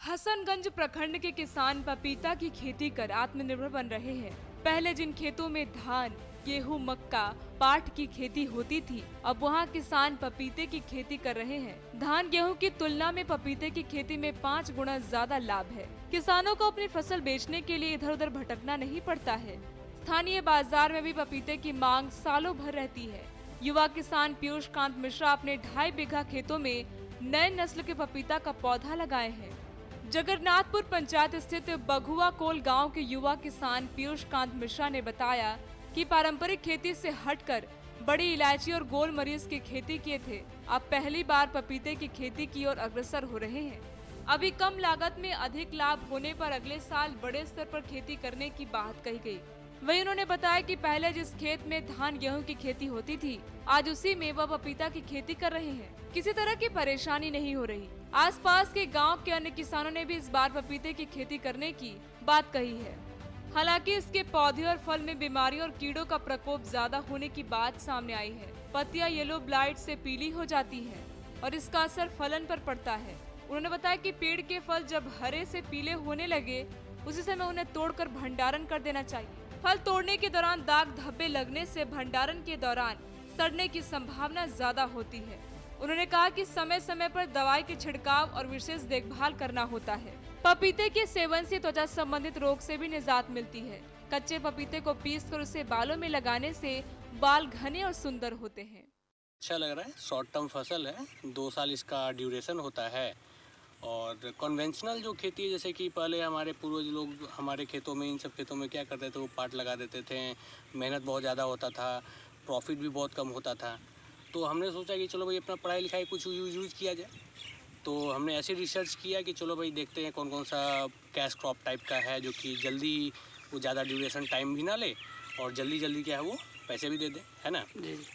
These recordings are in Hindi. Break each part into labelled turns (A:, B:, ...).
A: हसनगंज प्रखंड के किसान पपीता की खेती कर आत्मनिर्भर बन रहे हैं। पहले जिन खेतों में धान, गेहूं, मक्का, पाट की खेती होती थी, अब वहां किसान पपीते की खेती कर रहे हैं। धान गेहूं की तुलना में पपीते की खेती में 5 गुना ज्यादा लाभ है। किसानों को अपनी फसल बेचने के लिए इधर उधर भटकना नहीं पड़ता है। स्थानीय बाजार में भी पपीते की मांग सालों भर रहती है। युवा किसान पीयूष कांत मिश्रा अपने 2.5 बीघा खेतों में नए नस्ल के पपीता का पौधा लगाए हैं। जगन्नाथपुर पंचायत स्थित बघुआ कोल गांव के युवा किसान पीयूष कांत मिश्रा ने बताया कि पारंपरिक खेती से हटकर बड़ी इलायची और गोल मरीच की खेती किए थे। अब पहली बार पपीते की खेती की ओर अग्रसर हो रहे हैं। अभी कम लागत में अधिक लाभ होने पर अगले साल बड़े स्तर पर खेती करने की बात कही गई। वहीं उन्होंने बताया कि पहले जिस खेत में धान गेहूं की खेती होती थी, आज उसी में वह पपीता की खेती कर रहे हैं। किसी तरह की परेशानी नहीं हो रही। आसपास के गांव के अन्य किसानों ने भी इस बार पपीते की खेती करने की बात कही है। हालांकि इसके पौधे और फल में बीमारी और कीड़ों का प्रकोप ज्यादा होने की बात सामने आई है। पत्तियां येलो ब्लाइट से पीली हो जाती हैं और इसका असर फलन पर पड़ता है। उन्होंने बताया कि पेड़ के फल जब हरे से पीले होने लगे, उसी समय उन्हें तोड़कर भंडारण कर देना चाहिए। फल तोड़ने के दौरान दाग धब्बे लगने से भंडारण के दौरान सड़ने की संभावना ज्यादा होती है। उन्होंने कहा कि समय समय पर दवाई के छिड़काव और विशेष देखभाल करना होता है। पपीते के सेवन से त्वचा संबंधित रोग से भी निजात मिलती है। कच्चे पपीते को पीसकर उसे बालों में लगाने से बाल घने और सुंदर होते हैं।
B: अच्छा लग रहा है। शॉर्ट टर्म फसल है, 2 साल इसका ड्यूरेशन होता है। और कन्वेंशनल जो खेती है, जैसे कि पहले हमारे पूर्वज लोग हमारे खेतों में, इन सब खेतों में क्या करते थे, वो पाट लगा देते थे। मेहनत बहुत ज़्यादा होता था, प्रॉफिट भी बहुत कम होता था। तो हमने सोचा कि चलो भाई अपना पढ़ाई लिखाई कुछ यूज़ किया जाए। तो हमने ऐसे रिसर्च किया कि चलो भाई देखते हैं कौन कौन सा कैश क्रॉप टाइप का है जो कि जल्दी, वो ज़्यादा ड्यूरेशन टाइम भी ना ले और जल्दी जल्दी क्या है वो पैसे भी दे दे, है ना।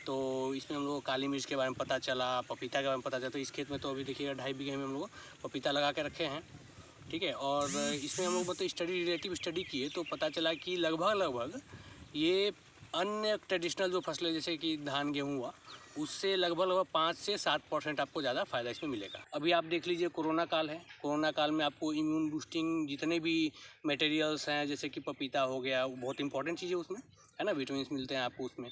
B: तो इसमें हम लोग को काली मिर्च के बारे में पता चला, पपीता के बारे में पता चला। तो इस खेत में तो अभी देखिएगा 2.5 बीघे में हम लोग पपीता लगा के रखे हैं, ठीक है। और इसमें हम लोग मतलब रिलेटिव स्टडी किए तो पता चला कि लगभग ये अन्य ट्रेडिशनल जो फसलें जैसे कि धान गेहूँ हुआ, उससे लगभग 5 से 7% आपको ज़्यादा फ़ायदा इसमें मिलेगा। अभी आप देख लीजिए, कोरोना काल है। कोरोना काल में आपको इम्यून बूस्टिंग जितने भी मटेरियल्स हैं, जैसे कि पपीता हो गया, वो बहुत इंपॉर्टेंट चीज़ है उसमें, है ना। विटामिन मिलते हैं आपको उसमें।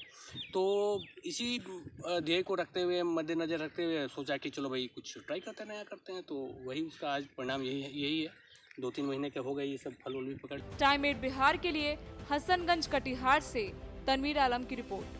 B: तो इसी ध्येय को रखते हुए, मद्देनज़र रखते हुए सोचा कि चलो भाई कुछ ट्राई करते हैं, नया करते हैं। तो वही उसका आज परिणाम यही है। 2-3 महीने के हो गए ये सब फल भी पकड़।
A: टाइम 8 बिहार के लिए हसनगंज कटिहार से तनवीर आलम की रिपोर्ट।